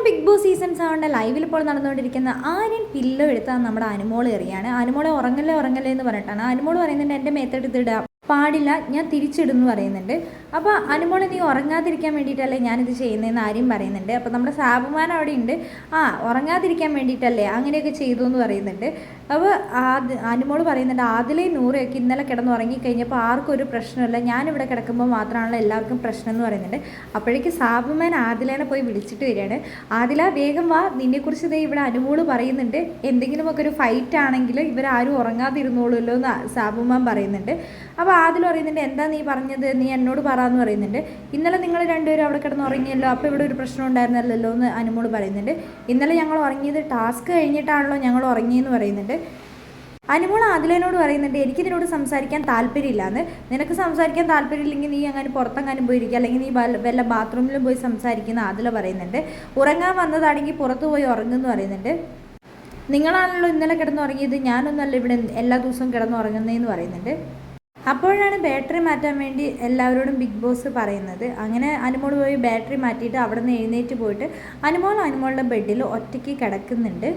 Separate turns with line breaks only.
Big boss season 7 ലൈവിൽ ഇപ്പോൾ നടന്നുകൊണ്ടിരിക്കുന്ന ആര്യൻ പില്ലോ എടുത്താൽ നമ്മുടെ അനുമോൾ എറിയാണ്. അനുമോളെ ഉറങ്ങല്ലേ ഉറങ്ങല്ലേ എന്ന് പറഞ്ഞിട്ടാണ്. അനുമോൾ പറയുന്നുണ്ട് എൻ്റെ മേത്തെടുത്ത് ഇടാം പാടില്ല, ഞാൻ തിരിച്ചിടുന്നു പറയുന്നുണ്ട്. അപ്പോൾ അനുമോളെ നീ ഉറങ്ങാതിരിക്കാൻ വേണ്ടിയിട്ടല്ലേ ഞാനിത് ചെയ്യുന്നതെന്ന് ആര്യം പറയുന്നുണ്ട്. അപ്പോൾ നമ്മുടെ സാബുമാൻ അവിടെ ഉണ്ട്, ഉറങ്ങാതിരിക്കാൻ വേണ്ടിയിട്ടല്ലേ അങ്ങനെയൊക്കെ ചെയ്തു എന്ന് പറയുന്നുണ്ട്. അപ്പോൾ അനുമോൾ പറയുന്നുണ്ട് ആദിലെ നൂറൊക്കെ ഇന്നലെ കിടന്ന് ഉറങ്ങിക്കഴിഞ്ഞപ്പോൾ ആർക്കും ഒരു പ്രശ്നമില്ല, ഞാനിവിടെ കിടക്കുമ്പോൾ മാത്രമാണല്ലോ എല്ലാവർക്കും പ്രശ്നം എന്ന് പറയുന്നുണ്ട്. അപ്പോഴേക്ക് സാബുമാൻ ആദിലേനെ പോയി വിളിച്ചിട്ട് വരികയാണ്. ആദില വേഗം വാ, നിന്നെക്കുറിച്ച് ഇതേ ഇവിടെ അനുമോൾ പറയുന്നുണ്ട്, എന്തെങ്കിലുമൊക്കെ ഒരു ഫൈറ്റ് ആണെങ്കിൽ ഇവരാരും ഉറങ്ങാതിരുന്നോളൂല്ലോ എന്ന് സാബുമാൻ പറയുന്നുണ്ട്. അപ്പോൾ ആദിൽ പറയുന്നുണ്ട് എന്താ നീ പറഞ്ഞത്, നീ എന്നോട് പറയാമെന്ന് പറയുന്നുണ്ട്. ഇന്നലെ നിങ്ങൾ രണ്ടുപേരും അവിടെ കിടന്ന് ഉറങ്ങിയല്ലോ, അപ്പോൾ ഇവിടെ ഒരു പ്രശ്നം ഉണ്ടായിരുന്നല്ലോ എന്ന് അനുമോൾ പറയുന്നുണ്ട്. ഇന്നലെ ഞങ്ങൾ ഉറങ്ങിയത് ടാസ്ക് കഴിഞ്ഞിട്ടാണല്ലോ ഞങ്ങൾ ഉറങ്ങിയെന്ന് പറയുന്നുണ്ട്. അനുമോൾ ആദിലേനോട് പറയുന്നുണ്ട് എനിക്കിതിനോട് സംസാരിക്കാൻ താല്പര്യമില്ലാന്ന്, നിനക്ക് സംസാരിക്കാൻ താല്പര്യമില്ലെങ്കിൽ നീ അങ്ങനെ പുറത്തെങ്ങാനും പോയിരിക്കുക, അല്ലെങ്കിൽ നീ വല്ല ബാത്റൂമിലും പോയി സംസാരിക്കുന്ന ആദില പറയുന്നുണ്ട്. ഉറങ്ങാൻ വന്നതാണെങ്കിൽ പുറത്ത് പോയി ഉറങ്ങുമെന്ന് പറയുന്നുണ്ട്. നിങ്ങളാണല്ലോ ഇന്നലെ കിടന്നുറങ്ങിയത്, ഞാനൊന്നല്ല ഇവിടെ എല്ലാ ദിവസവും കിടന്നുറങ്ങുന്നതെന്ന് പറയുന്നുണ്ട്. അപ്പോഴാണ് ബാറ്ററി മാറ്റാൻ വേണ്ടി എല്ലാവരോടും ബിഗ് ബോസ് പറയുന്നത്. അങ്ങനെ അനുമോൾ പോയി ബാറ്ററി മാറ്റിയിട്ട് അവിടെ നിന്ന് എഴുന്നേറ്റ് പോയിട്ട് അനുമോളുടെ ബെഡിൽ ഒറ്റയ്ക്ക് കിടക്കുന്നുണ്ട്.